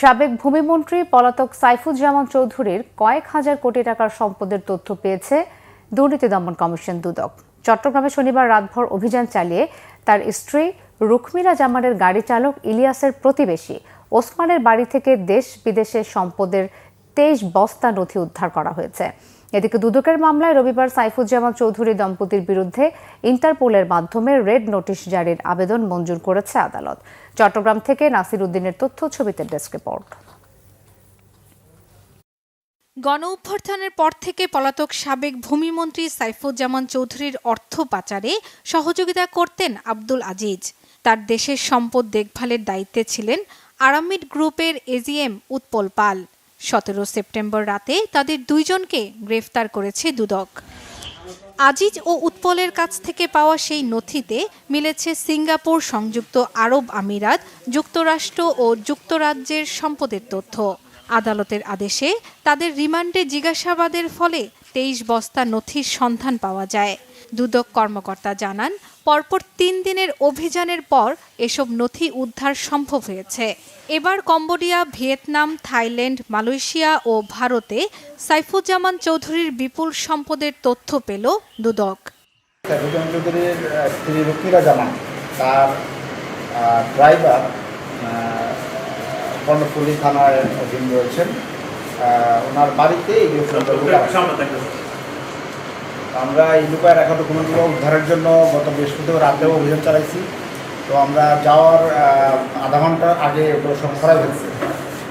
সাবেক ভূমিমন্ত্রী পলাতক সাইফুজ্জামান চৌধুরীর কয়েক হাজার কোটি টাকার সম্পদের তথ্য পেয়েছে দুর্নীতি দমন কমিশন দুদক। চট্টগ্রামে শনিবার রাতভর অভিযান চালিয়ে তার স্ত্রী রুকমিলা জামানের গাড়ি চালক ইলিয়াসের প্রতিবেশী ওসমানের বাড়ি থেকে দেশ বিদেশের সম্পদের 23 বস্তা নথি উদ্ধার করা হয়েছে। এদিকে দুদকের মামলায় রবিবার সাইফুজ্জামান চৌধুরী দম্পতির বিরুদ্ধে ইন্টারপোলের মাধ্যমে রেড নোটিশ জারির আবেদন মঞ্জুর করেছে আদালত। চট্টগ্রাম থেকে নাসির উদ্দিনের তথ্য, ছবিতে ডেস্ক রিপোর্ট। গণঅভ্যুত্থানের পর থেকে পলাতক সাবেক ভূমিমন্ত্রী সাইফুজ্জামান চৌধুরীর অর্থ পাচারে সহযোগিতা করতেন আব্দুল আজিজ। তার দেশের সম্পদ দেখভালের দায়িত্বে ছিলেন আরামিড গ্রুপের এজিএম উৎপল পাল। 17 সেপ্টেম্বর রাতে তাদের দুইজনকে গ্রেফতার করেছে দুদক। আজিজ ও উৎপলের কাছ থেকে পাওয়া সেই নথিতে মিলেছে সিঙ্গাপুর, সংযুক্ত আরব আমিরাত, যুক্তরাষ্ট্র ও যুক্তরাজ্যের সম্পদের তথ্য। আদালতের আদেশে তাদের রিমান্ডে জিজ্ঞাসাবাদের ফলে 23 বস্তা নথির সন্ধান পাওয়া যায়। দুদক কর্মকর্তা জানান, পরপর 3 দিনের অভিযানের পর এসব নথি উদ্ধার সম্ভব হয়েছে। এবার কম্বোডিয়া, ভিয়েতনাম, থাইল্যান্ড, মালয়েশিয়া ও ভারতে সাইফুজ্জামান চৌধুরীর বিপুল সম্পদের তথ্য পেল দুদক। সাইফুজ্জামান চৌধুরীর স্ত্রী রুকমিলা জামান, তার ড্রাইভার কর্ণফুলী থানার অধীন রয়েছেন। ওনার বাড়িতে আমরা এই লুকায় রাখা ডকুমেন্টগুলো উদ্ধারের জন্য গত বৃহস্পতিবার রাতেও অভিযান চালাইছি। তো আমরা যাওয়ার আধা ঘন্টা আগে ওগুলো সব সরাই ফেলছি।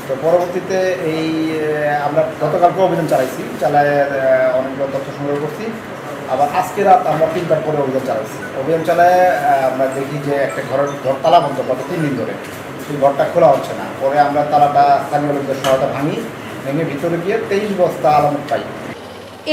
তো পরবর্তীতে আমরা গতকালকেও অভিযান চালায় অনেকগুলো তথ্য সংগ্রহ করছি। আবার আজকে রাত আমরা 3টার পরে অভিযান চালায় আমরা দেখি যে একটা ঘর তালা বন্ধ গত 3 দিন ধরে, সেই ঘরটা খোলা হচ্ছে না। পরে আমরা তালাটা স্থানীয় লোকদের সহায়তা ভেঙে ভিতরে গিয়ে 23 বস্তা আলামত পাই।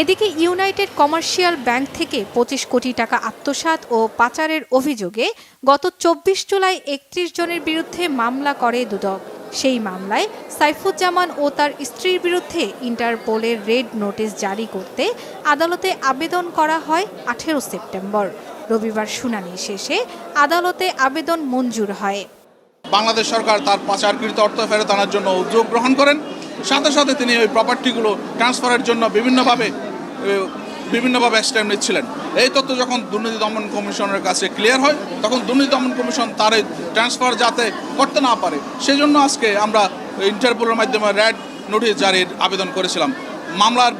এদিকে ইউনাইটেড কমার্শিয়াল ব্যাংক থেকে 25 কোটি টাকা আত্মসাৎ ও পাচারের অভিযোগে গত 24 জুলাই 31 জনের বিরুদ্ধে মামলা করে দুদক। সেই মামলায় সাইফুজ্জামান ও তার স্ত্রীর বিরুদ্ধে ইন্টারপোলের রেড নোটিশ জারি করতে আদালতে আবেদন করা হয় 18 সেপ্টেম্বর। রবিবার শুনানি শেষে আদালতে আবেদন মঞ্জুর হয়। বাংলাদেশ সরকার তার পাচারকৃত অর্থ ফেরত আনার জন্য উদ্যোগ গ্রহণ করেন। সাথে সাথে তিনি ওই প্রপার্টিগুলো ট্রান্সফারের জন্য বিভিন্নভাবে স্টেপ নিচ্ছিলেন। এই তথ্য যখন দুর্নীতি দমন কমিশনের কাছে ক্লিয়ার হয়, তখন দুর্নীতি দমন কমিশন তার এই ট্রান্সফার যাতে করতে না পারে, সেজন্য আজকে আমরা ইন্টারপোলের মাধ্যমে রেড নোটিশ জারির আবেদন করেছিলাম। মামলার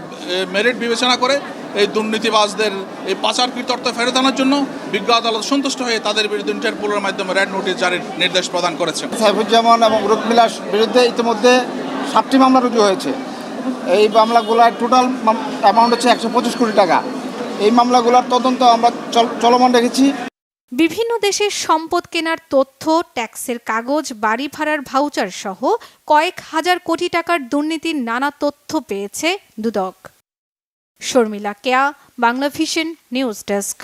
মেরিট বিবেচনা করে এই দুর্নীতিবাজদের এই পাচারকৃত অর্থ ফেরত আনার জন্য বিজ্ঞ আদালত সন্তুষ্ট হয়ে তাদের বিরুদ্ধে ইন্টারপোলের মাধ্যমে রেড নোটিশ জারির নির্দেশ প্রদান করেছে। সাইফুজ্জামান এবং রুকমিলার বিরুদ্ধে ইতিমধ্যে 7টি মামলা রুজু হয়েছে। এই মামলাগুলোর টোটাল অ্যামাউন্ট হচ্ছে 125 কোটি টাকা। এই মামলাগুলোর তদন্ত আমরা চলমান রেখেছি। বিভিন্ন দেশের সম্পদ কেনার তথ্য, ট্যাক্সের কাগজ, বাড়ি ভাড়ার ভাউচার সহ কয়েক হাজার কোটি টাকার দুর্নীতির নানা তথ্য পেয়েছে দুদক। শর্মিলা কেয়া, বাংলা ভিশন নিউজ ডেস্ক।